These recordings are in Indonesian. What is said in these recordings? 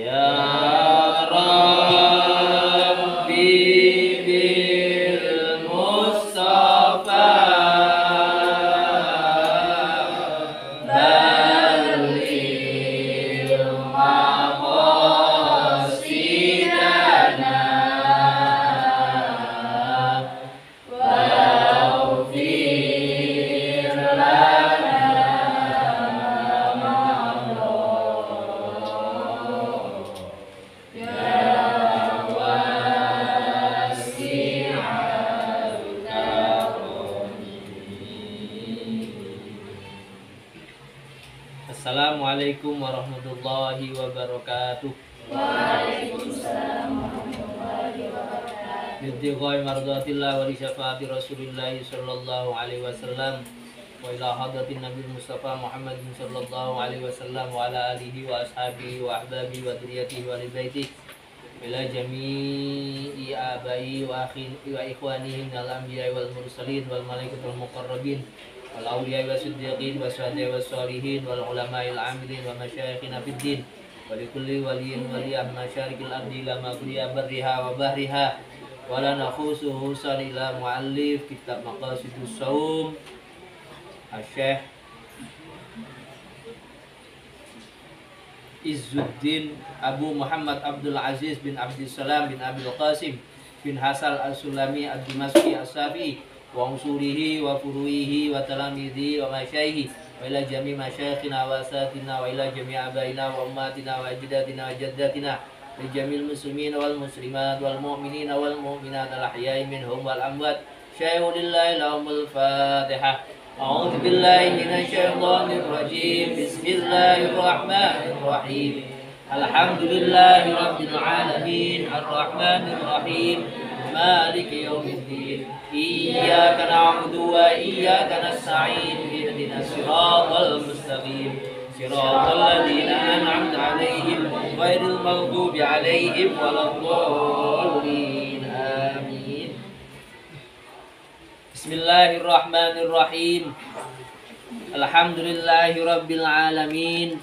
Ya Rabbi bil Mustafa balil maqasidana waghfir lana Assalamualaikum warahmatullahi wabarakatuh. Waalaikumsalam warahmatullahi wabarakatuh. Biddiqai mardatillah wa li syafaati Rasulillah sallallahu alaihi wasallam wa ila hadratin Nabi Mustafa Muhammad sallallahu alaihi wasallam wa ala alihi wa ashabihi wa ahbabihi wa dzurriyyatihi wa li baitihi ila jami'i abai wa akhi wa ikhwanihi minal anbiya'i wal mursalin wal malaikatil muqarrabin wal awliya'i wasiddiqin wasyuhada'i wassalihin wal ulama'il amilin wa masyayikhina fid din wa likulli waliyyin waliyah masyarikil ardi ila maghribiha barriha wa bahriha wa la nakhusuhu ila muallif kitab maqasidus shaum Syekh Izzuddin Abu Muhammad Abdul Aziz bin Abdissalam bin Abil Qasim bin Hasal Al-Sulami Ad-Dimashqi As-Safi'i wa usurihi wa furuihi wa talamidhi wa masyaihi wa ila jami' masyayikhina wa asatina wa ila jami' abaina wa ummatina wa ajdatina wa jaddatina wa jamil muslimin wal muslimat wal mu'minina wal mu'minat al-ahya'i minhum wal amwat syai'u lillahi lahumul fatihah. أعوذ بالله من الشيطان الرجيم بسم الله الرحمن الرحيم الحمد لله رب العالمين الرحمن الرحيم مالك يوم الدين إياك نعبد وإياك نستعين اهدنا الصراط المستقيم صراط الذين أنعمت عليهم غير المغضوب عليهم ولا الضالين آمين. Bismillahirrahmanirrahim. Alhamdulillahirabbil alamin.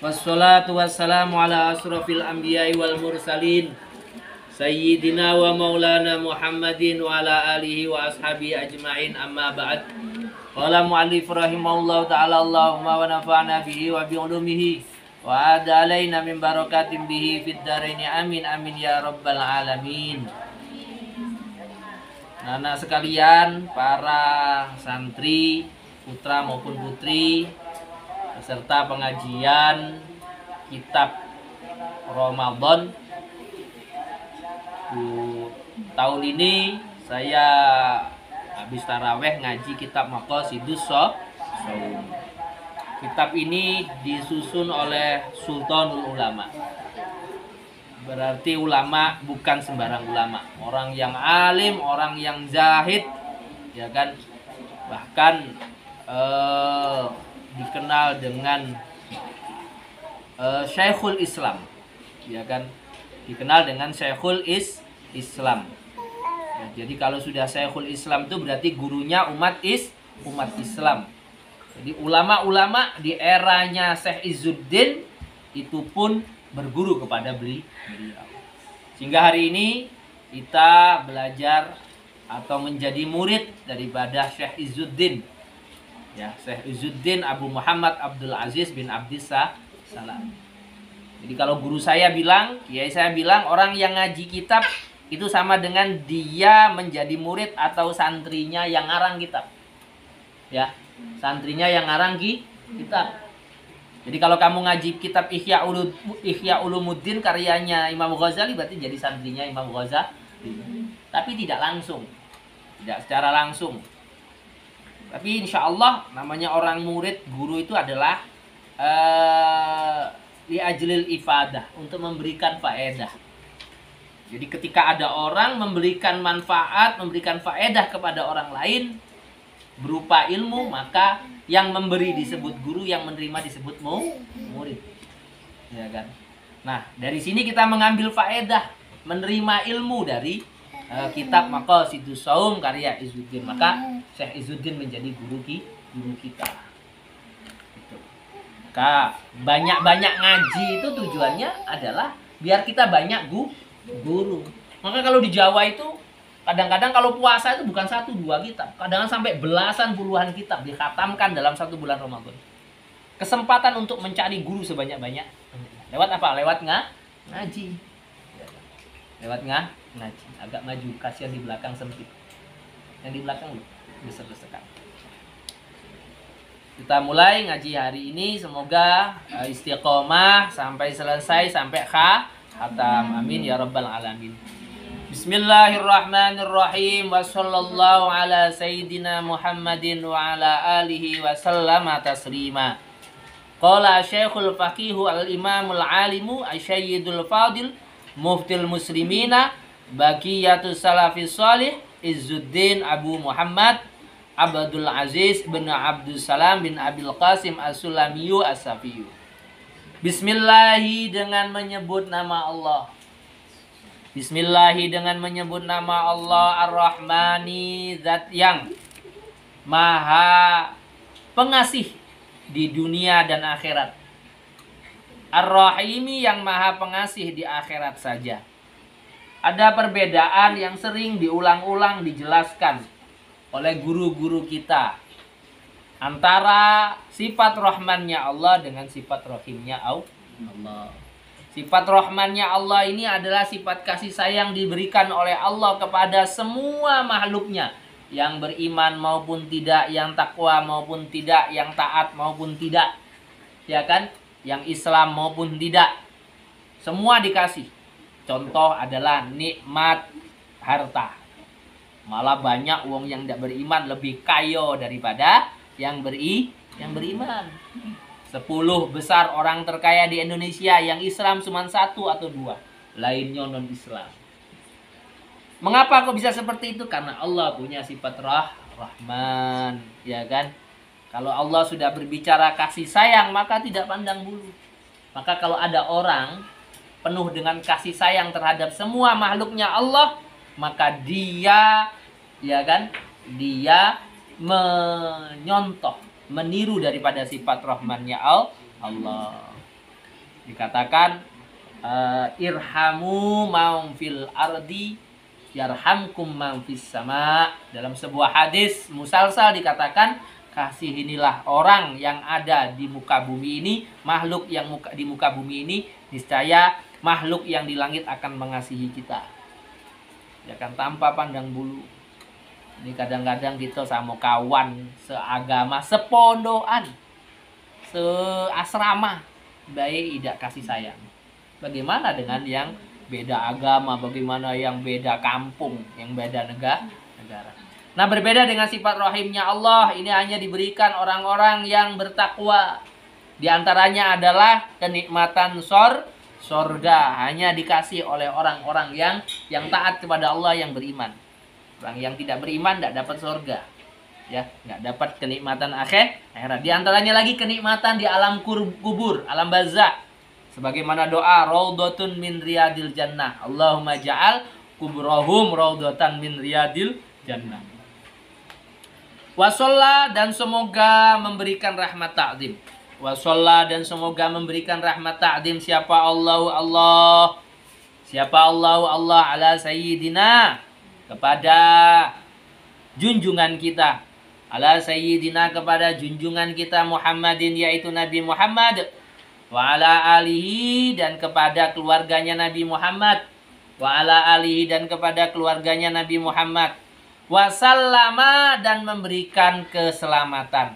Wassalatu wassalamu ala asrofil anbiya'i wal mursalin sayyidina wa maulana Muhammadin wa ala alihi wa ashabihi ajma'in, amma ba'd. Qala mu'allif rahimahullahu ta'ala Allahumma wa nafa'na bihi wa bi'ulumihi wa ada alaina min barakatin bihi fid dharaini amin amin ya rabbal alamin. Anak sekalian, para santri, putra maupun putri, peserta pengajian kitab Ramadan tahun ini, saya habis taraweh ngaji kitab Maqasidus Shaum. Kitab ini disusun oleh Sultanul Ulama. Berarti ulama bukan sembarang ulama, orang yang alim, orang yang zahid, ya kan, bahkan dikenal dengan Syekhul Islam, ya kan, dikenal dengan Syekhul Islam. Ya, jadi kalau sudah Syekhul Islam itu berarti gurunya umat Islam. Jadi ulama-ulama di eranya Syekh Izzuddin itu pun berguru kepada beliau. Sehingga hari ini kita belajar atau menjadi murid daripada Syekh Izzuddin. Ya, Syekh Izzuddin Abu Muhammad Abdul Aziz bin Abdissalam. Jadi kalau guru saya bilang, kiai saya bilang, orang yang ngaji kitab itu sama dengan dia menjadi murid atau santrinya yang ngarang kitab. Ya, santrinya yang ngarang kitab. Jadi kalau kamu ngaji kitab Ihya Ulumuddin karyanya Imam Ghazali, berarti jadi santrinya Imam Ghazali. Tapi tidak langsung, tidak secara langsung. Tapi insya Allah namanya orang murid, guru itu adalah li ajlil ifadah, untuk memberikan faedah. Jadi ketika ada orang memberikan manfaat, memberikan faedah kepada orang lain berupa ilmu, maka yang memberi disebut guru, yang menerima disebut murid, ya kan? Nah, dari sini kita mengambil faedah, menerima ilmu dari kitab Maqasidus Shaum karya Izzuddin. Maka Syekh Izzuddin menjadi guru kita. Gitu. Maka banyak-banyak ngaji itu tujuannya adalah biar kita banyak guru. Maka kalau di Jawa itu kadang-kadang kalau puasa itu bukan 1-2 kitab, kadang sampai belasan puluhan kitab dikhatamkan dalam 1 bulan Ramadan. Kesempatan untuk mencari guru sebanyak-banyak. Lewat apa? Lewat ngaji. Lewat ngaji. Agak maju, kasihan di belakang sempit. Yang di belakang besar-besar. Kita mulai ngaji hari ini, semoga istiqomah sampai selesai, sampai khatam. Amin ya rabbal alamin. Bismillahirrahmanirrahim. Wa sallallahu ala sayyidina Muhammadin wa ala alihi wa sallama taslima. Qala Syekhul Faqihu al-Imamul Alimu Asyayyidul Fadil Muftil Muslimina Baqiyatus Salafis Salih Izzuddin Abu Muhammad Abdul Aziz bin Abdul Salam bin Abil Qasim As-Sulamiyu As-Safiyu. Bismillahi dengan menyebut nama Allah. Bismillahi dengan menyebut nama Allah Ar-Rahmani, zat yang maha pengasih di dunia dan akhirat. Ar-Rahimi yang maha pengasih di akhirat saja. Ada perbedaan yang sering diulang-ulang dijelaskan oleh guru-guru kita antara sifat rahmannya Allah dengan sifat rahimnya Allah. Sifat rahmannya Allah ini adalah sifat kasih sayang diberikan oleh Allah kepada semua makhluknya, yang beriman maupun tidak, yang takwa maupun tidak, yang taat maupun tidak, ya kan, yang Islam maupun tidak, semua dikasih. Contoh adalah nikmat harta. Malah banyak uang yang tidak beriman lebih kaya daripada yang beriman. 10 besar orang terkaya di Indonesia, yang Islam cuma 1 atau 2, lainnya non Islam. Mengapa kok bisa seperti itu? Karena Allah punya sifat Rahman, ya kan? Kalau Allah sudah berbicara kasih sayang, maka tidak pandang bulu. Maka kalau ada orang penuh dengan kasih sayang terhadap semua makhluknya Allah, maka dia, ya kan, dia menyontoh, meniru daripada sifat rahmannya Allah. Dikatakan irhamu man fil ardi yarhamkum man fis sama. Dalam sebuah hadis musalsal dikatakan, kasihinilah orang yang ada di muka bumi ini, makhluk yang di muka bumi ini, niscaya makhluk yang di langit akan mengasihi kita. Ya kan, tanpa pandang bulu. Ini kadang-kadang kita sama kawan seagama, sepondokan, seasrama, baik tidak kasih sayang. Bagaimana dengan yang beda agama, bagaimana yang beda kampung, yang beda negara. Nah, berbeda dengan sifat rahimnya Allah, ini hanya diberikan orang-orang yang bertakwa. Di antaranya adalah kenikmatan sorga, hanya dikasih oleh orang-orang yang taat kepada Allah, yang beriman. Orang yang tidak beriman tidak dapat surga, ya, nggak dapat kenikmatan akhirat. Di antaranya lagi kenikmatan di alam kubur, alam barzakh, sebagaimana doa raudhatun min riyadil jannah, Allahumma ja'al kuburahum raudhatan min riyadil jannah. Wasolla, dan semoga memberikan rahmat ta'zim. Wasolla, dan semoga memberikan rahmat ta'zim siapa Allah. Siapa Allah ala sayyidina, kepada junjungan kita, ala sayyidina, kepada junjungan kita Muhammadin, yaitu Nabi Muhammad, wa ala alihi, dan kepada keluarganya Nabi Muhammad, wa ala alihi, dan kepada keluarganya Nabi Muhammad, wasallama, dan memberikan keselamatan,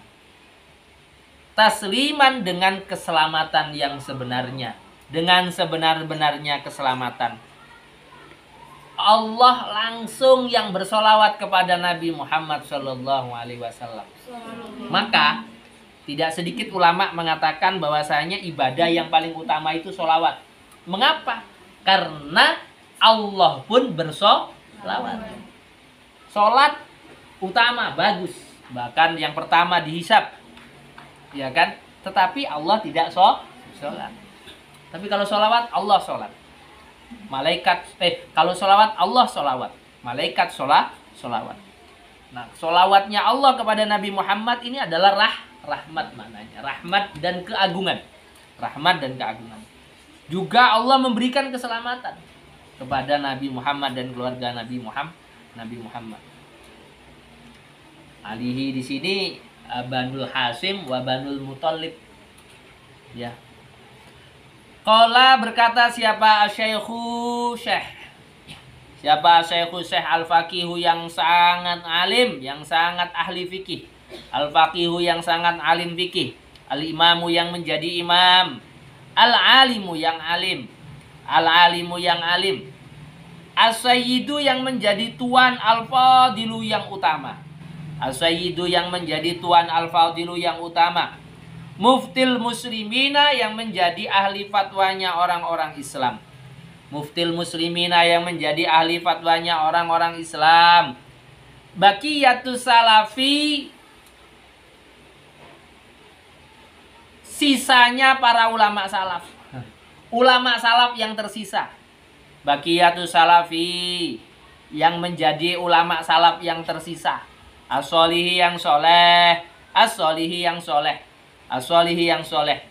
tasliman, dengan keselamatan yang sebenarnya, dengan sebenar-benarnya keselamatan. Allah langsung yang bersolawat kepada Nabi Muhammad Sallallahu Alaihi Wasallam. Maka tidak sedikit ulama mengatakan bahwasanya ibadah yang paling utama itu solawat. Mengapa? Karena Allah pun bersolawat. Solat utama, bagus, bahkan yang pertama dihisab, ya kan? Tetapi Allah tidak sholat. Tapi kalau solawat, Allah sholat. Malaikat, kalau solawat, Allah solawat. Malaikat solawat. Nah, solawatnya Allah kepada Nabi Muhammad ini adalah rahmat maknanya. Rahmat dan keagungan. Rahmat dan keagungan. Juga Allah memberikan keselamatan kepada Nabi Muhammad dan keluarga Nabi Muhammad. Alihi di sini Banul Hasim wa Banul Muthalib. Ya. Qala berkata siapa Syekhu Syekh. Siapa Syekhu Syekh Al-Faqihu yang sangat alim, yang sangat ahli fikih. Al-Faqihu yang sangat alim fikih. Al-Imamu yang menjadi imam. Al-Alimu yang alim. Al-Alimu yang alim. As-Sayyidu yang menjadi tuan, Al-Fadilu yang utama. As-Sayyidu yang menjadi tuan, Al-Fadilu yang utama. Muftil muslimina yang menjadi ahli fatwanya orang-orang Islam. Muftil muslimina yang menjadi ahli fatwanya orang-orang Islam. Baqiyatus salafi, sisanya para ulama salaf. Ulama salaf yang tersisa. Baqiyatus salafi, yang menjadi ulama salaf yang tersisa. As-solihi yang soleh. As-solihi yang soleh. As-solihi yang soleh.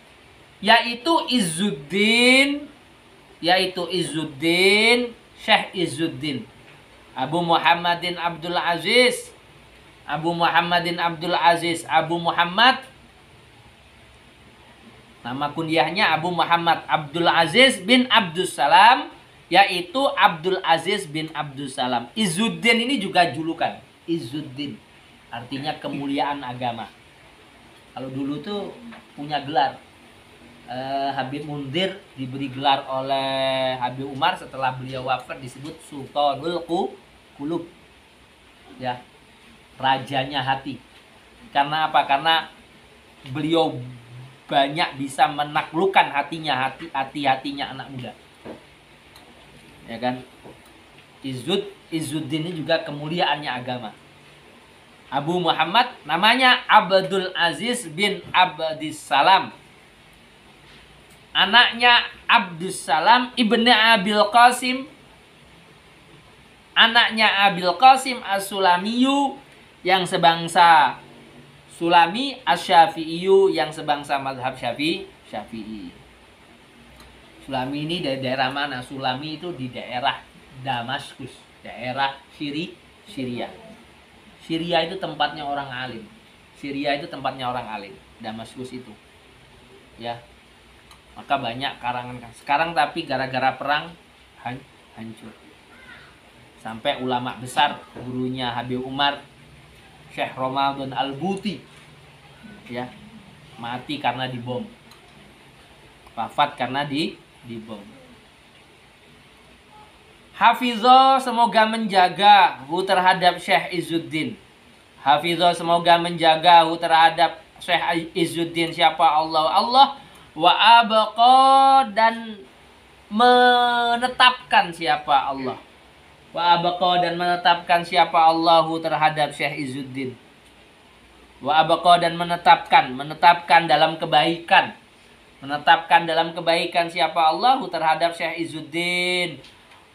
Yaitu Izzuddin Syekh Izzuddin Abu Muhammadin Abdul Aziz. Abu Muhammad, nama kunyahnya Abu Muhammad Abdul Aziz bin Abdus Salam, yaitu Abdul Aziz bin Abdus Salam. Izzuddin ini juga julukan. Izzuddin artinya kemuliaan agama. Kalau dulu tuh punya gelar. Habib Mundir diberi gelar oleh Habib Umar setelah beliau wafat, disebut Sultanul Qulub. Ya, rajanya hati. Karena apa? Karena beliau banyak bisa menaklukkan hatinya anak muda. Ya kan? Izzuddin ini juga kemuliaannya agama. Abu Muhammad namanya Abdul Aziz bin Abdis Salam. Anaknya Abdus Salam ibnu Abil Qasim. Anaknya Abil Qasim As-Sulamiyu yang sebangsa Sulami, Asy-Syafi'iyu yang sebangsa mazhab Syafi'i. Sulami ini dari daerah mana? Sulami itu di daerah Damaskus, daerah Syria. Syria itu tempatnya orang alim. Damaskus itu. Ya. Maka banyak karangan. Sekarang tapi gara-gara perang hancur. Sampai ulama besar gurunya Habib Umar, Syekh Ramadan Al-Buti, ya, mati karena dibom. Wafat karena dibom. Hafizah semoga menjaga terhadap Syekh Izzuddin. Hafizah semoga menjaga terhadap Syekh Izzuddin siapa Allah wa abqa dan menetapkan siapa Allah. Wa abqa dan menetapkan siapa Allah terhadap Syekh Izzuddin. Wa abqa dan menetapkan dalam kebaikan. Menetapkan dalam kebaikan siapa Allah terhadap Syekh Izzuddin.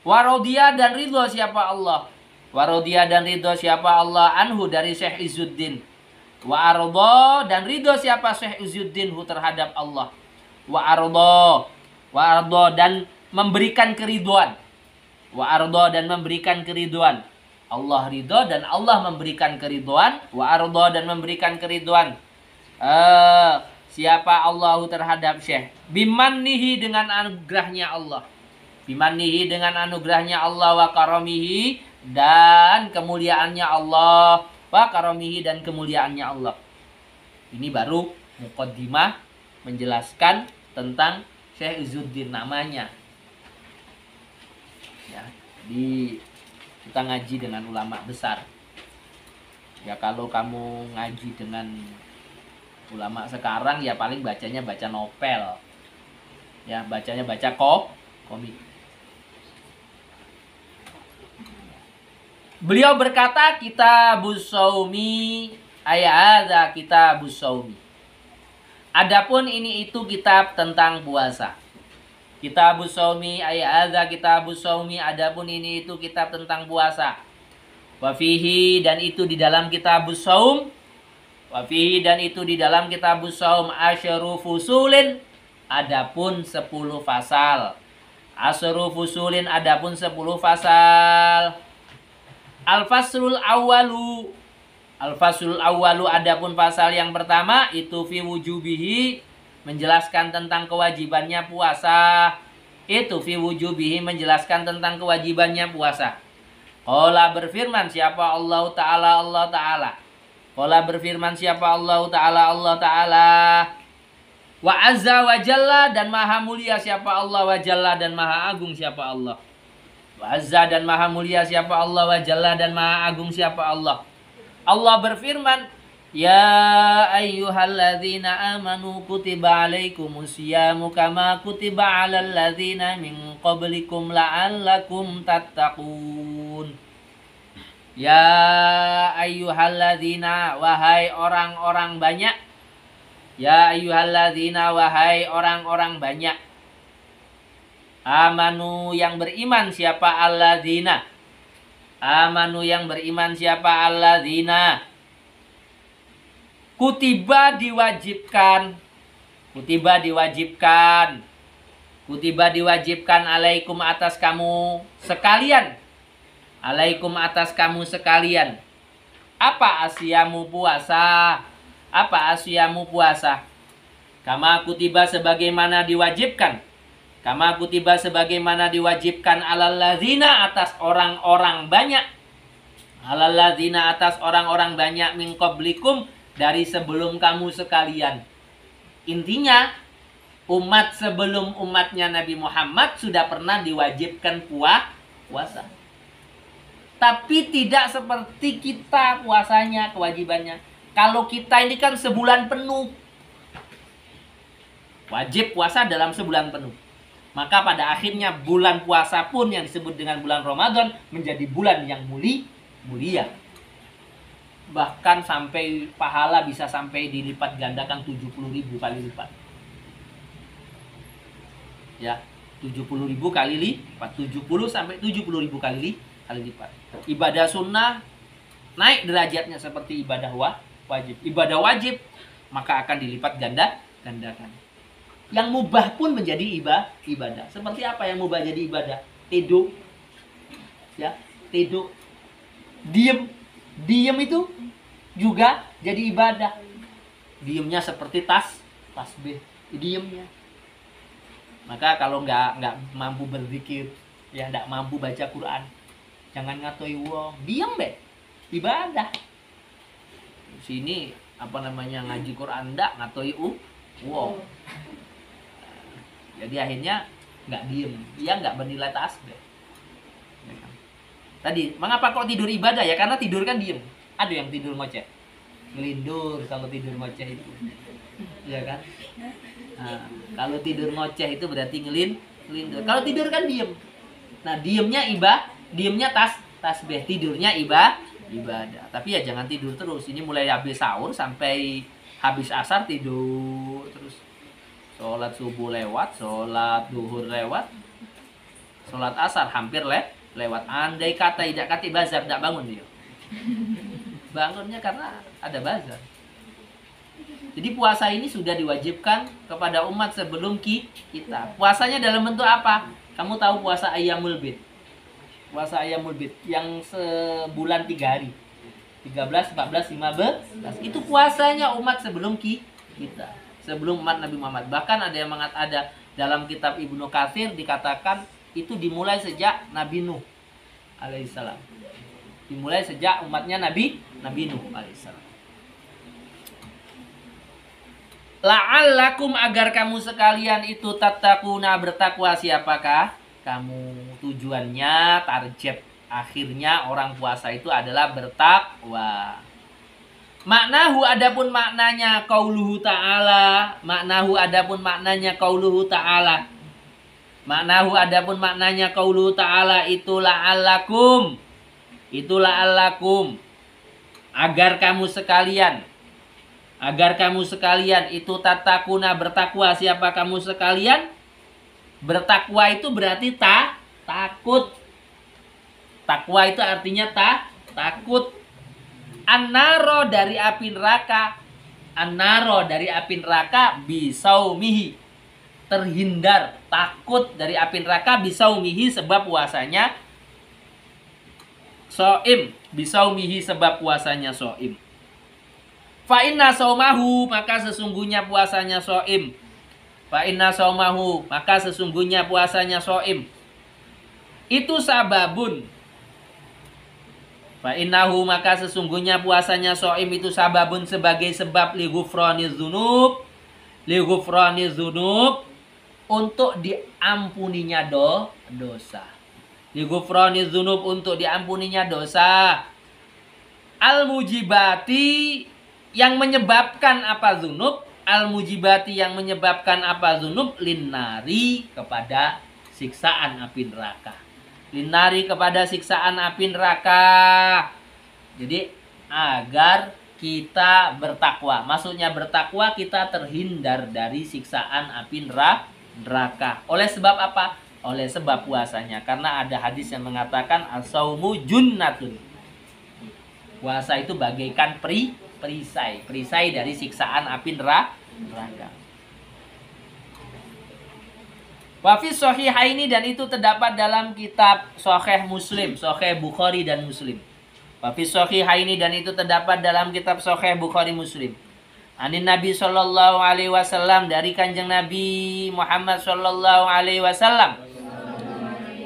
Wa radhiya dan ridho siapa Allah. Wa radhiya dan ridho siapa Allah anhu dari Syekh Izzuddin. Wa arda dan ridho siapa Syekh Izzuddin terhadap Allah. Wa arda dan memberikan keriduan. Wa arda dan memberikan keriduan. Allah ridho dan Allah memberikan keriduan. Wa arda dan memberikan keriduan. Siapa Allah terhadap Syekh? Bimannihi dengan anugerahnya Allah. Bimannihi dengan anugerahnya Allah wa karamihi dan kemuliaannya Allah. Wa karamihi dan kemuliaannya Allah. Ini baru muqaddimah menjelaskan tentang Syekh Izzuddin namanya. Ya, kita ngaji dengan ulama besar. Ya kalau kamu ngaji dengan ulama sekarang ya paling bacanya baca novel. Ya, bacanya baca komik. Beliau berkata kitabus shaumi ayadza kitabus shaumi. Adapun ini itu kitab tentang puasa. Kitabus shaumi ayadza kitabus shaumi, adapun ini itu kitab tentang puasa. Wa fihi dan itu di dalam kitabus shaum. Wa fihi, dan itu di dalam kitabus shaum, asyru fusulin, adapun 10 fasal. Asyru fusulin, adapun 10 fasal. Al-faslul awwalu, al-faslul awwalu, adapun pasal yang pertama itu fi wujubihi, menjelaskan tentang kewajibannya puasa. Itu fi wujubihi, menjelaskan tentang kewajibannya puasa. Qala, berfirman siapa Allah Ta'ala. Qala, berfirman siapa Allah Ta'ala. Wa azza wa jalla, dan maha mulia siapa Allah, wa jalla, dan maha agung siapa Allah. Wa azza, dan maha mulia siapa Allah, wa jalla, dan maha agung siapa Allah. Allah berfirman, ya ayyuhalladzina amanu kutiba alaikumusyamu kama kutiba alal ladzina min qablikum la'allakum tattaqun. Ya ayyuhalladzina, wahai orang-orang banyak. Ya ayyuhalladzina, wahai orang-orang banyak. Amanu, yang beriman siapa alladzina. Amanu, yang beriman siapa alladzina. Kutiba, diwajibkan. Kutiba, diwajibkan. Kutiba, diwajibkan alaikum, atas kamu sekalian. Alaikum, atas kamu sekalian. Apa asyamu, puasa? Apa asyamu, puasa? Kama kutiba, sebagaimana diwajibkan. Kama kutiba, sebagaimana diwajibkan alal ladzina, atas orang-orang banyak. Alal ladzina, atas orang-orang banyak, min qablikum, dari sebelum kamu sekalian. Intinya, umat sebelum umatnya Nabi Muhammad sudah pernah diwajibkan puasa. Tapi tidak seperti kita puasanya, kewajibannya. Kalau kita ini kan sebulan penuh. Wajib puasa dalam sebulan penuh. Maka pada akhirnya bulan puasa pun yang disebut dengan bulan Ramadan menjadi bulan yang mulia. Bahkan sampai pahala bisa sampai dilipat gandakan 70.000 kali lipat. Ya, 70.000 kali lipat, 70 sampai 70.000 kali lipat. Ibadah sunnah naik derajatnya seperti ibadah wajib. Ibadah wajib maka akan dilipat gandakan. Yang mubah pun menjadi ibadah. Seperti apa yang mubah jadi ibadah? Tidur. Ya, tidur. Diem itu juga jadi ibadah. Diemnya seperti tasbih. Diemnya. Maka kalau nggak mampu berzikir, ya nggak mampu baca Quran, jangan ngatoi wong, diem be, ibadah. Sini ngaji Quran ndak ngatoi wong. Jadi akhirnya nggak diem, dia nggak bernilai tasbih. Tadi, mengapa kok tidur ibadah ya? Karena tidur kan diem. Ada yang tidur ngoceh, ngelindur kalau tidur ngoceh itu, ya kan? Nah, kalau tidur ngoceh itu berarti ngelindur. Kalau tidur kan diem. Nah, diemnya tasbih, tidurnya ibadah. Tapi ya jangan tidur terus. Ini mulai habis sahur sampai habis asar tidur terus. Sholat subuh lewat, sholat duhur lewat, sholat asar hampir lewat. Andai kata tidak kati bazar, tidak bangun dia. Bangunnya karena ada bazar. Jadi puasa ini sudah diwajibkan kepada umat sebelum kita. Puasanya dalam bentuk apa? Kamu tahu puasa Ayyamul Bid. Puasa Ayyamul Bid yang sebulan 3 hari. 13, 14, 15. Itu puasanya umat sebelum kita. Sebelum umat Nabi Muhammad. Bahkan ada yang ada dalam kitab Ibnu Katsir dikatakan itu dimulai sejak Nabi Nuh alaihissalam. Dimulai sejak umatnya Nabi Nuh alaihissalam. La'allakum, agar kamu sekalian itu tattaquna, bertakwa. Siapakah kamu? Tujuannya, target akhirnya orang puasa itu adalah bertakwa. Maknahu, adapun maknanya qauluhu ta'ala. Maknahu, adapun maknanya qauluhu ta'ala. Maknahu, adapun maknanya qauluhu ta'ala itu la'allakum. Itu la'allakum, agar kamu sekalian. Agar kamu sekalian itu tatakuna, bertakwa. Siapa kamu sekalian? Bertakwa itu berarti takut. Takwa itu artinya takut. Annaro, dari api neraka. annaro dari api neraka bisaumihi, terhindar takut dari api neraka bisaumihi sebab puasanya soim, bisaumihi sebab puasanya soim. Fa inna saumahu, maka sesungguhnya puasanya soim. Fa inna saumahu, maka sesungguhnya puasanya soim. Itu sababun. Fa innahu, maka sesungguhnya puasanya soim itu sababun sebagai sebab li ghufraniz dzunub. Li ghufraniz dzunub, untuk diampuninya dosa. Li ghufraniz dzunub, untuk diampuninya dosa. Al mujibati, yang menyebabkan apa dzunub? Al mujibati, yang menyebabkan apa dzunub? Linnari, kepada siksaan api neraka. Linnari, kepada siksaan api neraka. Jadi agar kita bertakwa. Maksudnya bertakwa kita terhindar dari siksaan api neraka. Oleh sebab apa? Oleh sebab puasanya. Karena ada hadis yang mengatakan as-saumu junnatun. Puasa itu bagaikan perisai dari siksaan api neraka. Wafis Sahihaini, dan itu terdapat dalam kitab Sahih Muslim, Sahih Bukhari dan Muslim. Wafis Sahihaini, dan itu terdapat dalam kitab Sahih Bukhari Muslim. Anin Nabi sallallahu alaihi wasallam, dari Kanjeng Nabi Muhammad sallallahu alaihi wasallam.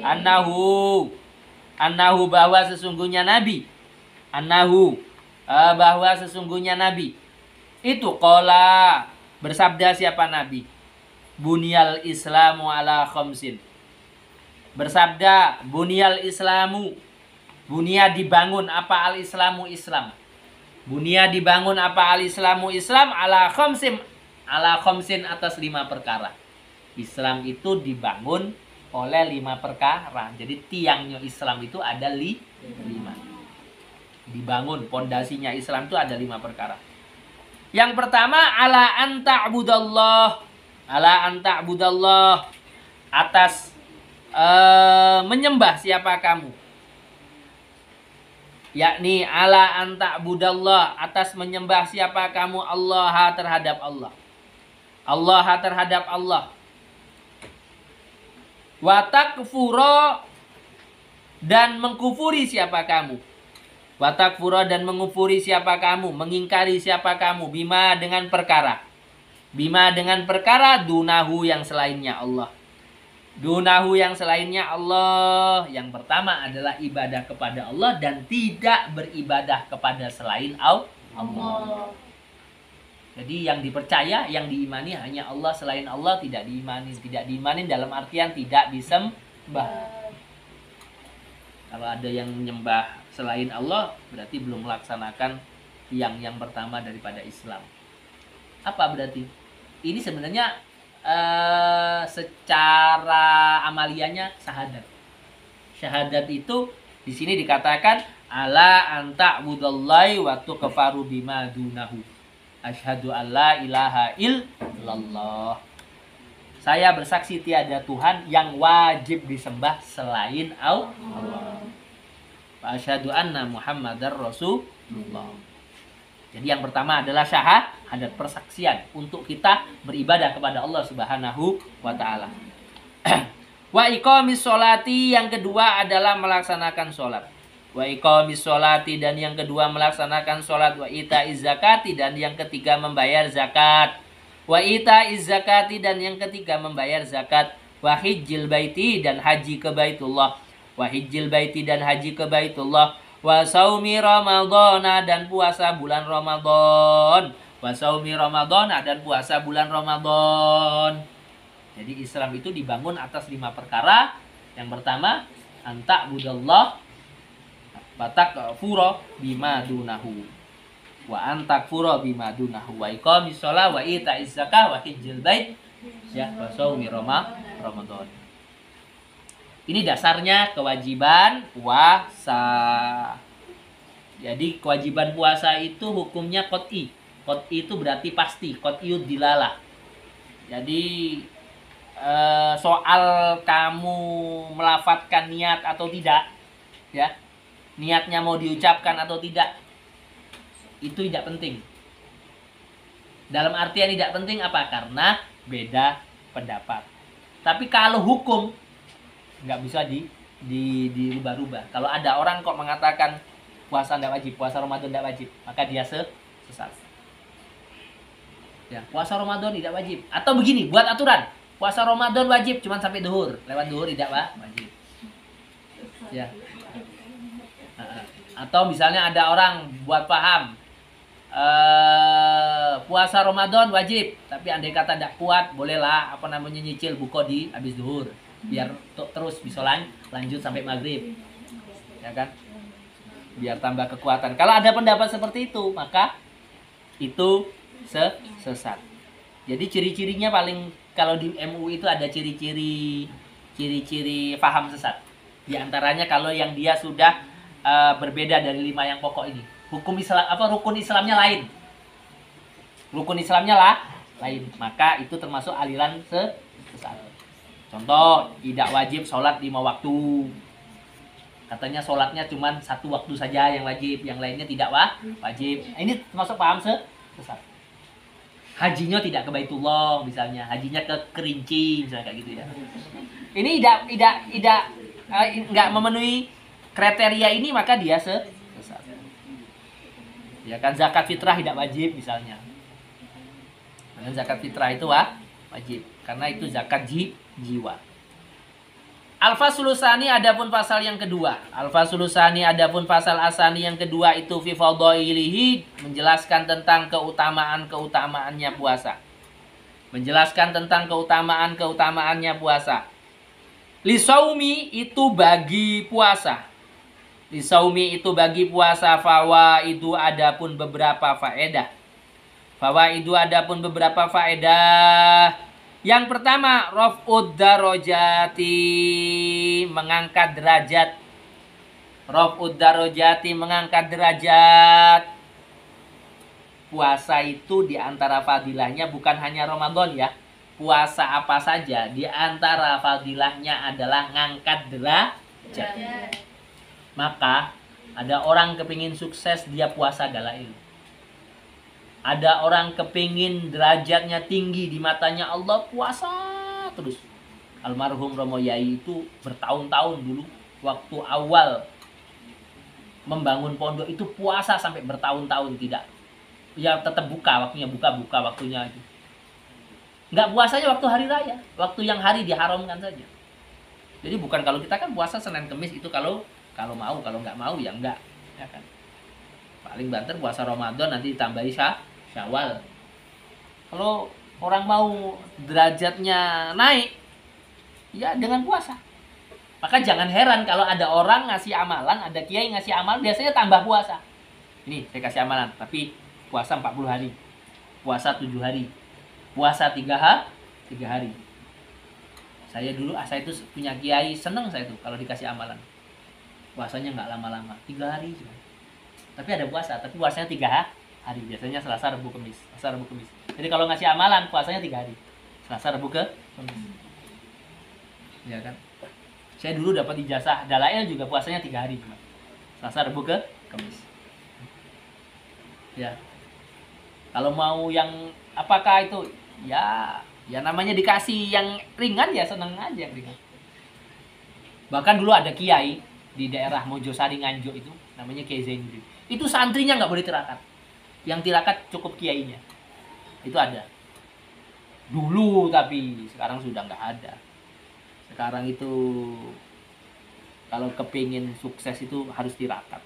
Annahu, bahwa sesungguhnya Nabi. Bahwa sesungguhnya Nabi. Itu qala, bersabda siapa Nabi? Bunyal Islamu ala khamsin. Bersabda, bunyal Islamu. Bunya dibangun apa al Islamu Islam. Bunya dibangun apa al Islamu Islam ala khamsin. Ala khamsin, atas 5 perkara. Islam itu dibangun oleh 5 perkara. Jadi tiangnya Islam itu ada 5. Dibangun, pondasinya Islam itu ada 5 perkara. Yang pertama, ala anta'budallah. Ala anta'budallah, atas menyembah siapa kamu. Yakni ala anta'budallah, atas menyembah siapa kamu Allah terhadap Allah. Allah terhadap Allah. Wa takfura, dan mengkufuri siapa kamu. Wa takfura, dan mengkufuri siapa kamu, mengingkari siapa kamu, bima, dengan perkara. Bima, dengan perkara, dunahu, yang selainnya Allah. Dunahu, yang selainnya Allah. Yang pertama adalah ibadah kepada Allah dan tidak beribadah kepada selain Allah. Jadi yang dipercaya, yang diimani hanya Allah, selain Allah tidak diimani. Tidak diimani dalam artian tidak disembah. Kalau ada yang menyembah selain Allah, berarti belum melaksanakan yang pertama daripada Islam. Apa berarti? Ini sebenarnya secara amaliannya syahadat. Syahadat itu di sini dikatakan ala anta budallahi wa tukafaru bima dunahu. Asyhadu alla ilaha illallah. Saya bersaksi tiada Tuhan yang wajib disembah selain Allah. Wa asyhadu anna Muhammadar Rasulullah. Jadi yang pertama adalah syahadat, persaksian untuk kita beribadah kepada Allah Subhanahu wa taala. Wa iqamis sholati, yang kedua adalah melaksanakan sholat. Wa iqamis sholati, dan yang kedua melaksanakan sholat. Wa itaiz zakati, dan yang ketiga membayar zakat. Wa itaiz zakati, dan yang ketiga membayar zakat. Wa hijjil baiti, dan haji ke Baitullah. Wa hijjil baiti, dan haji ke Baitullah. Wa saumi ramadhana, dan puasa bulan Ramadan. Wa saumi ramadhana, dan puasa bulan Ramadan. Jadi Islam itu dibangun atas 5 perkara. Yang pertama, anta budallah wa takfura bima dunahu. Wa antakfura bima dunahu. Wa iqamis shalah wa itaiz zakah wa hijjil bait, ya, wa saumi Ramadan. Ini dasarnya kewajiban puasa. Jadi kewajiban puasa itu hukumnya qot'i. Qot'i itu berarti pasti. Qot'iyud dilalah. Jadi soal kamu melafadzkan niat atau tidak, ya, niatnya mau diucapkan atau tidak, itu tidak penting. Dalam artian tidak penting apa? Karena beda pendapat. Tapi kalau hukum nggak bisa dirubah-rubah. Kalau ada orang kok mengatakan puasa tidak wajib, puasa Ramadan tidak wajib, maka dia sesat. Ya, puasa Ramadan tidak wajib. Atau begini, buat aturan. Puasa Ramadan wajib cuma sampai duhur. Lewat duhur tidak wajib. Ya. Atau misalnya ada orang buat paham puasa Ramadan wajib, tapi andai kata tidak kuat, bolehlah nyicil buka di habis duhur, biar terus bisa lanjut sampai maghrib, ya kan? Biar tambah kekuatan. Kalau ada pendapat seperti itu, maka itu sesat. Jadi ciri-cirinya paling, kalau di MUI itu ada ciri-ciri paham sesat. Di antaranya kalau yang dia sudah berbeda dari 5 yang pokok ini. Hukum Islam rukun Islamnya lain. Rukun Islamnya lain. Maka itu termasuk aliran sesat. Contoh, tidak wajib sholat 5 waktu. Katanya sholatnya cuma 1 waktu saja yang wajib, yang lainnya tidak wajib. Ini termasuk paham sesat. Hajinya tidak ke Baitullah misalnya, hajinya ke Kerinci misalnya, kayak gitu ya. Ini tidak memenuhi kriteria ini, maka dia sesat. Ya kan, zakat fitrah tidak wajib misalnya. Karena zakat fitrah itu wajib karena itu zakat jiwa. Al-Faslul Tsani adapun pasal yang kedua. Al-Faslul Tsani adapun pasal asani yang kedua itu fi fadhailihi, menjelaskan tentang keutamaan-keutamaannya puasa. Menjelaskan tentang keutamaan-keutamaannya puasa. Lisaumi itu bagi puasa. Lisaumi itu bagi puasa, fawaidu adapun beberapa faedah. Fawaidu adapun beberapa faedah. Yang pertama, raf'ud darajati, mengangkat derajat. Raf'ud darajati, mengangkat derajat. Puasa itu diantara fadilahnya bukan hanya Ramadan ya. Puasa apa saja diantara fadilahnya adalah ngangkat derajat. Maka ada orang kepingin sukses, dia puasa galail. Ada orang kepingin derajatnya tinggi di matanya Allah, puasa terus. Almarhum Romo Yai itu bertahun-tahun dulu waktu awal membangun pondok itu puasa sampai bertahun-tahun tidak. Ya tetap buka waktunya, buka waktunya itu. Enggak puasanya waktu hari raya, waktu yang hari diharamkan saja. Jadi bukan kalau kita kan puasa Senin Kemis itu kalau mau, kalau nggak mau ya enggak, ya kan. Paling banter puasa Ramadan nanti ditambahi Syawal. Kalau orang mau derajatnya naik, ya dengan puasa. Maka jangan heran kalau ada orang ngasih amalan, ada kiai ngasih amalan, biasanya tambah puasa. Ini saya kasih amalan, tapi puasa 40 hari, puasa 7 hari, puasa 3 hari. Saya dulu, saya itu punya kiai, seneng saya tuh kalau dikasih amalan. Puasanya nggak lama-lama, 3 hari cuma. Tapi ada puasa, tapi puasanya 3 hari. Biasanya Selasa, Rabu, Kamis. Selasa, Rabu, Kamis. Jadi kalau ngasih amalan, puasanya 3 hari. Selasa, Rabu, Kamis. Ya kan? Saya dulu dapat ijazah Dalail juga puasanya 3 hari cuma. Selasa, Rabu, Kamis. Ya. Kalau mau yang apakah itu? Ya namanya dikasih yang ringan ya seneng aja ringan. Bahkan dulu ada kiai di daerah Mojosari Nganjuk itu namanya Kiai Zainuddin. Itu santrinya nggak boleh tirakat. Yang tirakat cukup kiainya. Itu ada. Dulu tapi sekarang sudah nggak ada. Sekarang itu kalau kepingin sukses itu harus tirakat.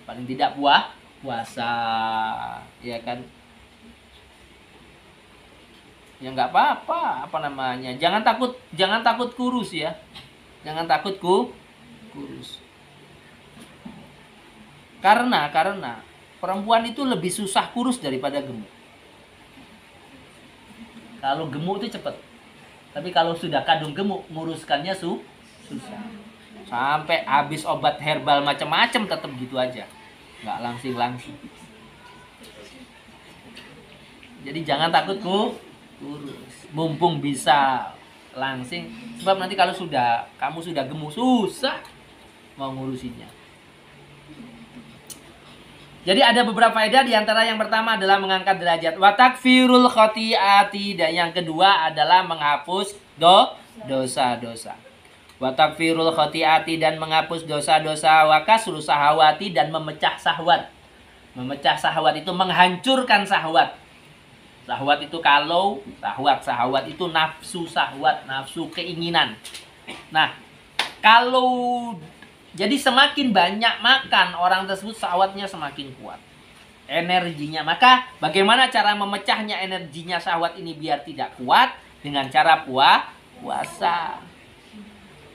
Paling tidak puasa, ya kan? Ya nggak apa-apa, Jangan takut kurus ya. Jangan takut kurus. Karena perempuan itu lebih susah kurus daripada gemuk. Kalau gemuk itu cepat. Tapi kalau sudah kadung gemuk, nguruskannya susah. Sampai habis obat herbal macam-macam tetap gitu aja. Nggak langsing. Jadi jangan takut kurus. Mumpung bisa langsing. Sebab nanti kalau kamu sudah gemuk, susah mau ngurusinnya. Jadi ada beberapa faedah, di antara yang pertama adalah mengangkat derajat. Wa takfirul khotiati, dan yang kedua adalah menghapus dosa-dosa. Wa takfirul khotiati, dan menghapus dosa-dosa. Wa kasru sahawati, dan memecah syahwat. Memecah syahwat itu menghancurkan syahwat. Syahwat itu kalau syahwat itu nafsu syahwat, nafsu keinginan. Nah, kalau jadi semakin banyak makan orang tersebut, syahwatnya semakin kuat. Energinya. Maka bagaimana cara memecahnya energinya syahwat ini biar tidak kuat? Dengan cara puasa.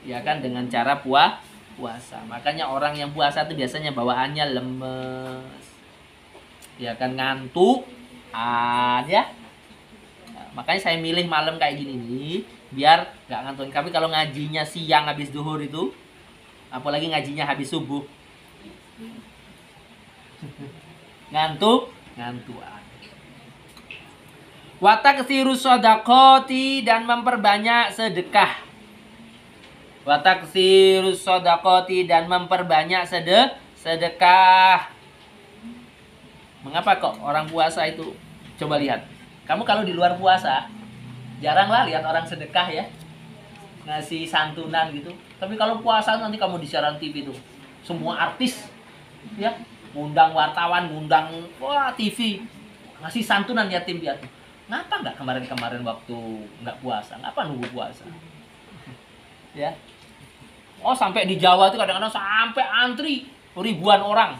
Ya kan, dengan cara puasa. Makanya orang yang puasa itu biasanya bawaannya lemes. Ya kan, ngantuk. Ya. Nah, makanya saya milih malam kayak gini nih biar nggak ngantuk. Tapi kalau ngajinya siang habis duhur itu, apalagi ngajinya habis subuh, ngantuan. Wa taksiru shadaqati, dan memperbanyak sedekah. Wa taksiru shadaqati, dan memperbanyak sedekah. Mengapa kok orang puasa itu? Coba lihat. Kamu kalau di luar puasa jaranglah lihat orang sedekah ya, ngasih santunan gitu. Tapi kalau puasa nanti kamu di siaran TV tuh, semua artis ya, ngundang wartawan, ngundang TV, ngasih santunan yatim piatu. Ngapa nggak kemarin-kemarin waktu nggak puasa? Ngapa nunggu puasa? Ya. Oh, sampai di Jawa itu kadang-kadang sampai antri ribuan orang.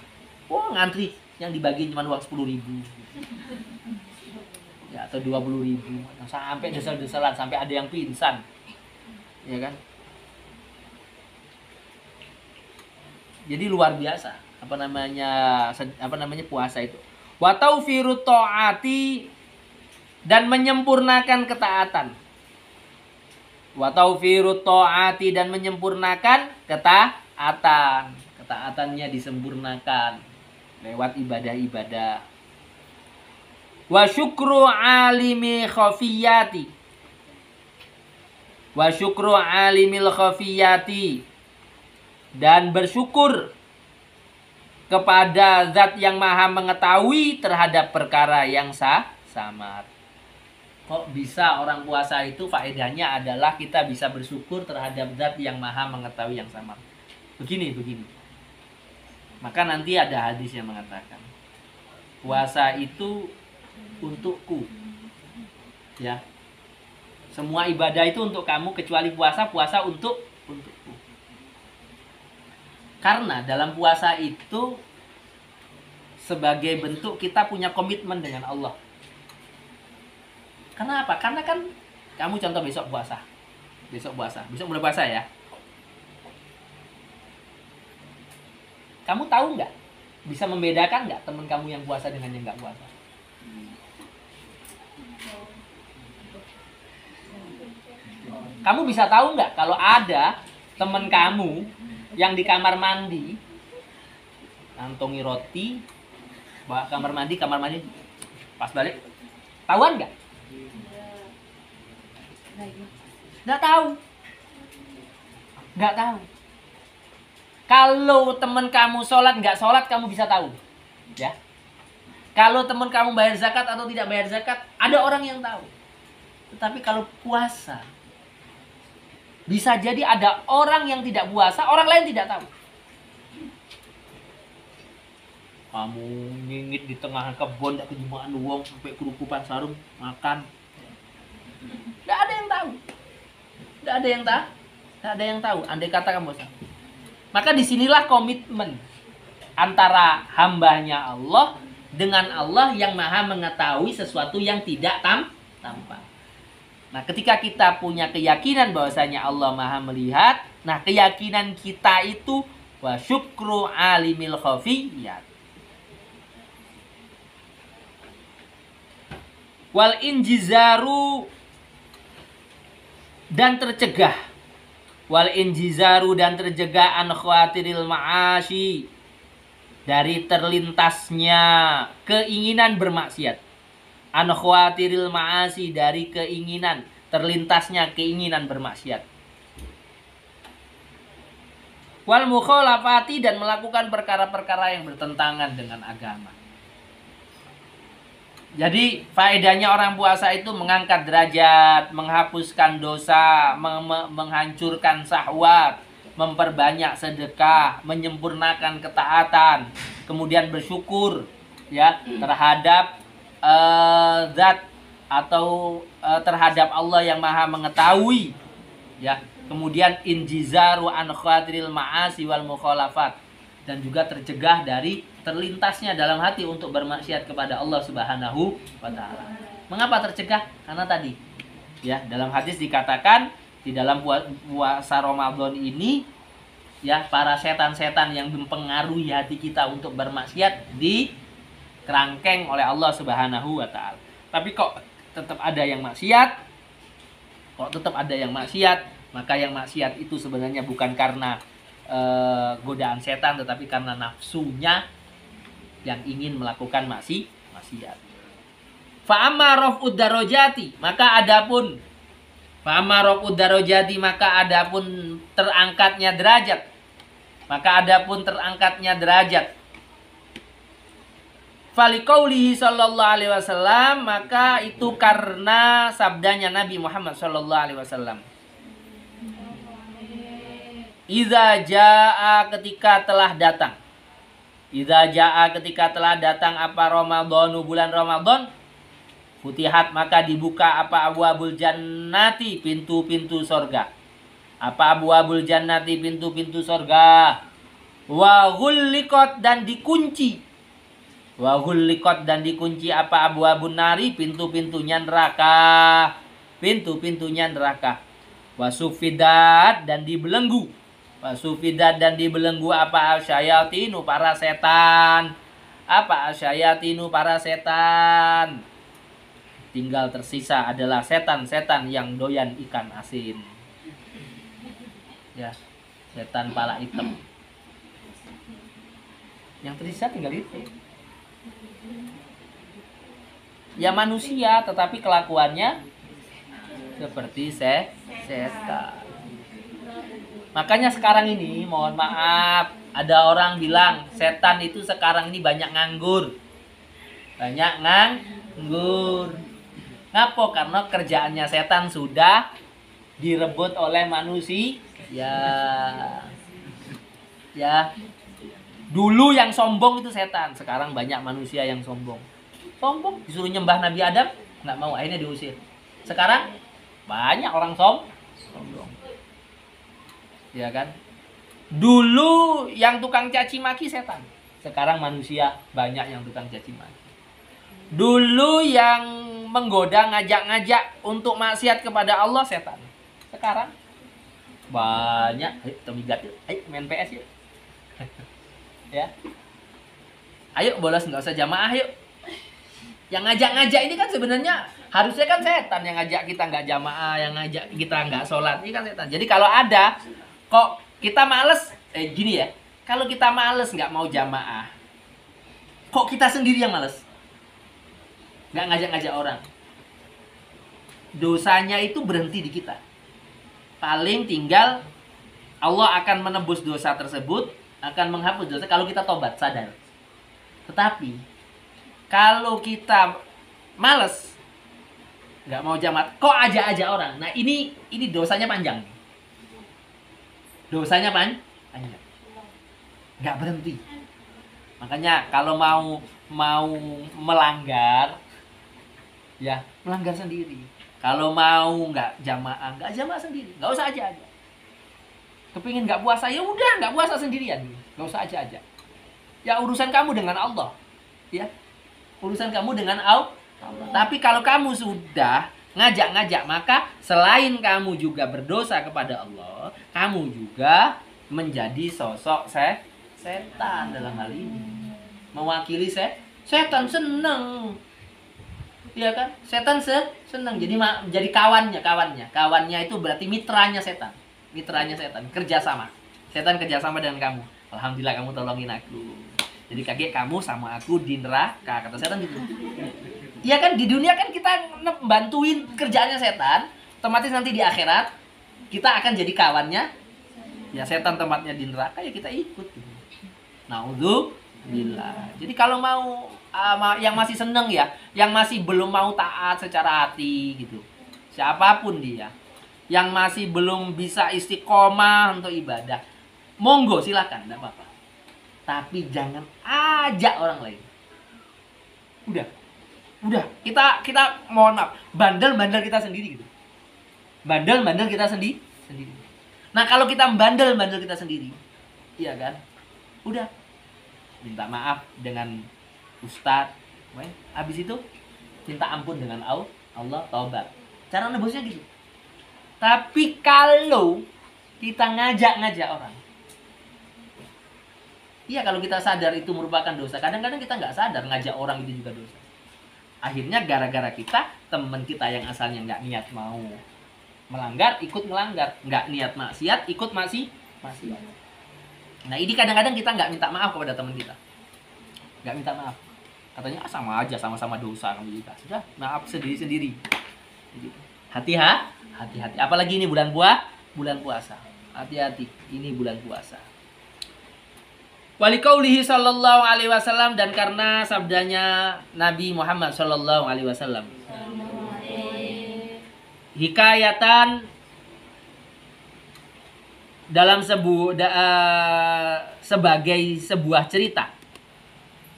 Ngantri yang dibagi cuma uang 10.000. Ya, atau 20.000. Sampai desel-deselan, sampai ada yang pingsan. Ya kan? Jadi luar biasa apa namanya puasa itu. Wa taufiru taati, dan menyempurnakan ketaatan. Wa taufiru taati, dan menyempurnakan ketaatan. Ketaatannya disempurnakan lewat ibadah-ibadah. Wa syukru alimi khafiyati. Wa syukru alimil khafiyati, dan bersyukur kepada zat yang maha mengetahui terhadap perkara yang samar. Kok bisa orang puasa itu faedahnya adalah kita bisa bersyukur terhadap zat yang maha mengetahui yang samar. Begini. Maka nanti ada hadis yang mengatakan puasa itu untukku. Ya. Semua ibadah itu untuk kamu kecuali puasa untukku. Karena dalam puasa itu sebagai bentuk kita punya komitmen dengan Allah. Karena apa? Karena kan kamu contoh besok puasa. Besok mulai puasa ya. Kamu tahu nggak? Bisa membedakan nggak teman kamu yang puasa dengan yang nggak puasa? Kamu bisa tahu nggak kalau ada teman kamu yang di kamar mandi ngantongi roti, bawa kamar mandi pas balik, tahuan nggak? Nggak tahu. Kalau teman kamu sholat nggak sholat, kamu bisa tahu, ya. Kalau teman kamu bayar zakat atau tidak bayar zakat, ada orang yang tahu. Tetapi kalau puasa, bisa jadi ada orang yang tidak puasa, orang lain tidak tahu. Kamu ngingit di tengah kebun, tidak kejumaan uang, sampai kerukupan sarung, makan. Tidak ada yang tahu. Andai kata kamu puasa. Maka disinilah komitmen antara hambanya Allah dengan Allah yang maha mengetahui sesuatu yang tidak tampak. Nah, ketika kita punya keyakinan bahwasanya Allah maha melihat, nah keyakinan kita itu wa syukru alimil khafiyat. Wal injizaru, dan tercegah. Wal injizaru, dan tercegah an khawatiril ma'asyi, dari terlintasnya keinginan bermaksiat. An khawatiril ma'asyi, dari terlintasnya keinginan bermaksiat. Wal mukhalafati, dan melakukan perkara-perkara yang bertentangan dengan agama. Jadi faedahnya orang puasa itu mengangkat derajat, menghapuskan dosa, menghancurkan syahwat, memperbanyak sedekah, menyempurnakan ketaatan, kemudian bersyukur ya terhadap zat atau terhadap Allah yang Maha mengetahui ya. Kemudian injizaru an khatiril ma'asi wal mukhalafat, dan juga tercegah dari terlintasnya dalam hati untuk bermaksiat kepada Allah Subhanahu wa taala. Mengapa tercegah? Karena tadi ya, dalam hadis dikatakan di dalam puasa Ramadan ini ya, para setan-setan yang mempengaruhi hati kita untuk bermaksiat dikerangkeng oleh Allah Subhanahu wa taala. Tapi kok tetap ada yang maksiat? Maka yang maksiat itu sebenarnya bukan karena godaan setan, tetapi karena nafsunya yang ingin melakukan maksiat. Fa'amma raf'ud darajati, maka adapun terangkatnya derajat. Faliqaulihi sallallahu alaihi wasallam, maka itu karena sabdanya Nabi Muhammad sallallahu alaihi wasallam. Idza jaa, ketika telah datang apa Ramadhanu, bulan Ramadan, futihat, maka dibuka apa abwabul jannati, pintu-pintu surga. Apa abwabul jannati, pintu-pintu surga. Wa ghulliqat, dan dikunci apa abwabun nari, pintu-pintunya neraka. Wasufidat, dan dibelenggu apa asyayatinu, para setan. Tinggal tersisa adalah setan-setan yang doyan ikan asin. Ya, setan pala hitam. Yang tersisa tinggal itu. Ya manusia, tetapi kelakuannya seperti setan. Makanya sekarang ini, mohon maaf, ada orang bilang setan itu sekarang ini banyak nganggur. Ngapa? Karena kerjaannya setan sudah direbut oleh manusia. Ya. Dulu yang sombong itu setan, sekarang banyak manusia yang sombong. Disuruh nyembah Nabi Adam, nggak mau, akhirnya diusir. Sekarang banyak orang sombong. Ya kan? Dulu yang tukang caci maki setan, sekarang manusia banyak yang tukang caci maki. Dulu yang menggoda, ngajak-ngajak untuk maksiat kepada Allah setan, sekarang banyak. Ayo main PS yuk. Ya, ayo bolos, nggak usah jamaah yuk. Yang ngajak-ngajak ini kan sebenarnya harusnya kan setan yang ngajak kita nggak jamaah, yang ngajak kita nggak sholat, ini kan setan. Jadi kalau ada kok kita males, gini ya, kalau kita males nggak mau jamaah, kok kita sendiri yang males, nggak ngajak-ngajak orang, dosanya itu berhenti di kita. Paling tinggal Allah akan menebus dosa tersebut, akan menghapus dosa kalau kita tobat, sadar. Tetapi kalau kita males, nggak mau jamaah, kok aja orang, nah ini dosanya panjang. Dosanya panjang, nggak berhenti. Makanya kalau mau melanggar, ya melanggar sendiri. Kalau mau nggak jamaah sendiri, nggak usah aja. Kepingin nggak puasa, ya udah nggak puasa sendirian, nggak usah aja. Ya urusan kamu dengan Allah, ya urusan kamu dengan Allah. Tapi kalau kamu sudah ngajak-ngajak, maka selain kamu juga berdosa kepada Allah, kamu juga menjadi sosok setan dalam hal ini. Mewakili setan seneng. Iya kan? Setan seneng. Jadi menjadi kawannya itu berarti mitranya setan. Kerjasama. Setan kerjasama dengan kamu. Alhamdulillah kamu tolongin aku. Jadi kakek kamu sama aku di neraka, kata setan gitu. Iya kan, di dunia kan kita bantuin kerjaannya setan, otomatis nanti di akhirat kita akan jadi kawannya Ya setan tempatnya di neraka, ya kita ikut gitu. Naudzubillah. Jadi kalau mau yang masih seneng ya, yang masih belum mau taat secara hati gitu, siapapun dia, yang masih belum bisa istiqomah untuk ibadah, monggo silakan, enggak apa-apa. Tapi jangan ajak orang lain. Udah. Kita mohon maaf, bandel kita sendiri gitu. Bandel kita sendiri. Nah, kalau kita bandel kita sendiri, iya kan? Udah. Minta maaf dengan ustadz, habis itu minta ampun dengan Allah, taubat. Cara nebusnya gitu. Tapi kalau kita ngajak orang, iya, kalau kita sadar itu merupakan dosa. Kadang-kadang kita nggak sadar ngajak orang itu juga dosa. Akhirnya gara-gara kita, teman kita yang asalnya nggak niat mau melanggar, ikut melanggar. Nggak niat maksiat, ikut maksiat. Nah, ini kadang-kadang kita nggak minta maaf kepada teman kita. Nggak minta maaf. Katanya sama aja, sama-sama dosa kamu juga. Sudah, maaf sendiri-sendiri. Hati-hati. Apalagi ini bulan puasa. Hati-hati, ini bulan puasa. Walikaulihi sallallahu alaihi wasallam, dan karena sabdanya Nabi Muhammad sallallahu alaihi wasallam. Hikayatan dalam sebagai sebuah cerita.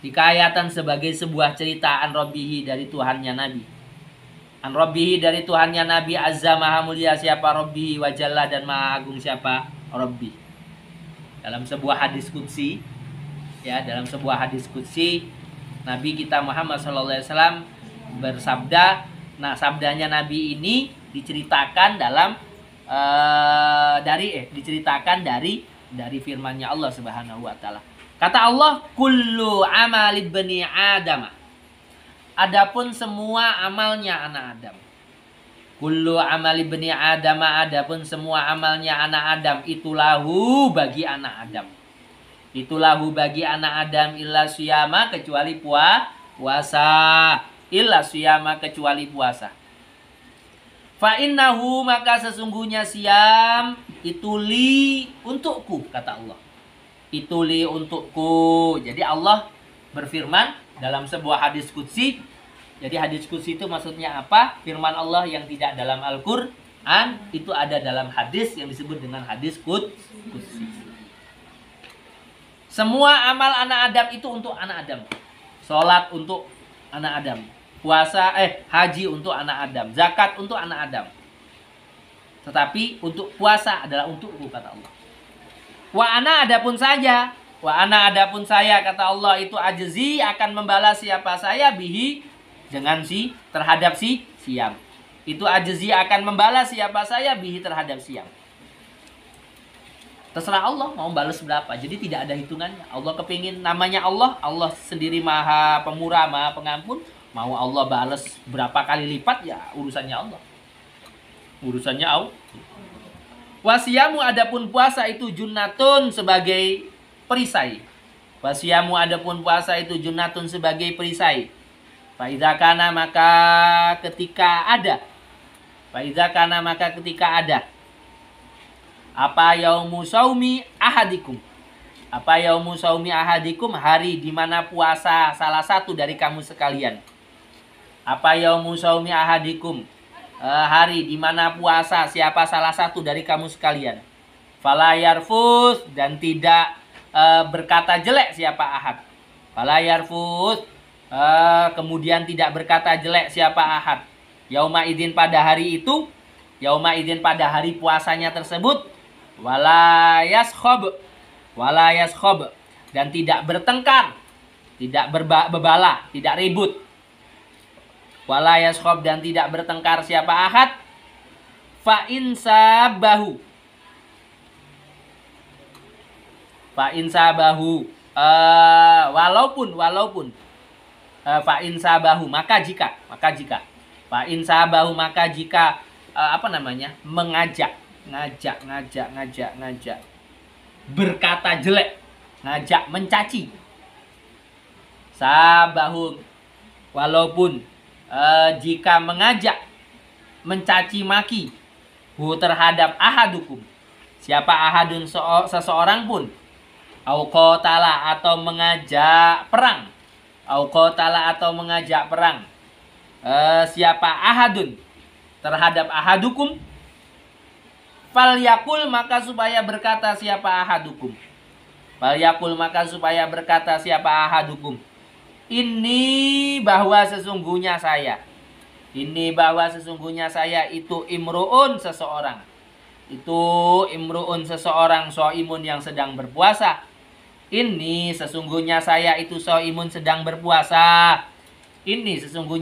Hikayatan sebagai sebuah cerita an Rabbihi, dari Tuhannya Nabi. An Rabbihi, dari Tuhannya Nabi, azza maha mulia siapa Rabbihi, wa jalla dan maha agung siapa Rabbi. Dalam sebuah hadis qudsi, ya, dalam sebuah hadis qudsi, Nabi kita Muhammad sallallahu alaihi wasallam bersabda. Nah, sabdanya Nabi ini diceritakan dari firman-Nya Allah Subhanahu wa taala. Kata Allah, kullu amali bani Adam. Adapun semua amalnya anak Adam. Kullu amali bani Adam, adapun semua amalnya anak Adam, itulahu bagi anak Adam. Itulahu bagi anak Adam, illa siyama, kecuali puasa. Illa siyama, kecuali puasa. Fa innahu, maka sesungguhnya siam itu li untukku, kata Allah. Itu li untukku. Jadi Allah berfirman dalam sebuah hadis qudsi. Jadi hadis qudsi itu maksudnya apa? Firman Allah yang tidak dalam Al-Qur'an itu ada dalam hadis yang disebut dengan hadis qudsi. Semua amal anak Adam itu untuk anak Adam. Salat untuk anak Adam. Haji untuk anak Adam, zakat untuk anak Adam. Tetapi untuk puasa adalah untukku, kata Allah. Wa ana adapun saya, kata Allah, itu ajzi, akan membalas siapa saya bihi, dengan terhadap siam. Itu ajzi, akan membalas siapa saya bihi, terhadap siam. Terserah Allah mau balas berapa. Jadi tidak ada hitungannya. Allah kepingin, namanya Allah sendiri maha pemurah, maha pengampun. Mau Allah balas berapa kali lipat, ya urusannya Allah. Urusannya Allah. Wasiyamu, adapun puasa itu junnatun, sebagai perisai. Wasiyamu, adapun puasa itu junnatun, sebagai perisai. Faidza kana, maka ketika ada. Apa yaumu saumi ahadikum. Apa yaumu saumi ahadikum, hari di mana puasa salah satu dari kamu sekalian. Apa yaumu saumi ahadikum, hari di mana puasa siapa salah satu dari kamu sekalian. Fala yarfus, dan tidak berkata jelek siapa ahad. Fala yarfus, kemudian tidak berkata jelek siapa ahad. Yauma idin, pada hari itu. Yauma idin, pada hari puasanya tersebut. Wala yaskhab, dan tidak bertengkar, tidak berbala, tidak ribut. Wala yaskhab, dan tidak bertengkar siapa ahad. Fa in sabahu, walaupun fa in sabahu, maka jika fa in sabahu, maka jika mengajak berkata jelek, ngajak mencaci. Sabahu, walaupun jika mengajak mencaci maki terhadap ahadukum, Siapa ahadun seseorang pun, au qatala atau mengajak perang, au qatala atau mengajak perang, siapa ahadun terhadap ahadukum, falyakul maka supaya berkata siapa ahadukum, falyakul maka supaya berkata siapa ahadukum, ini bahwa sesungguhnya saya, ini bahwa sesungguhnya saya itu imruun seseorang, itu imruun seseorang soimun yang sedang berpuasa. Ini sesungguhnya saya itu soimun sedang berpuasa. Ini sesungguhnya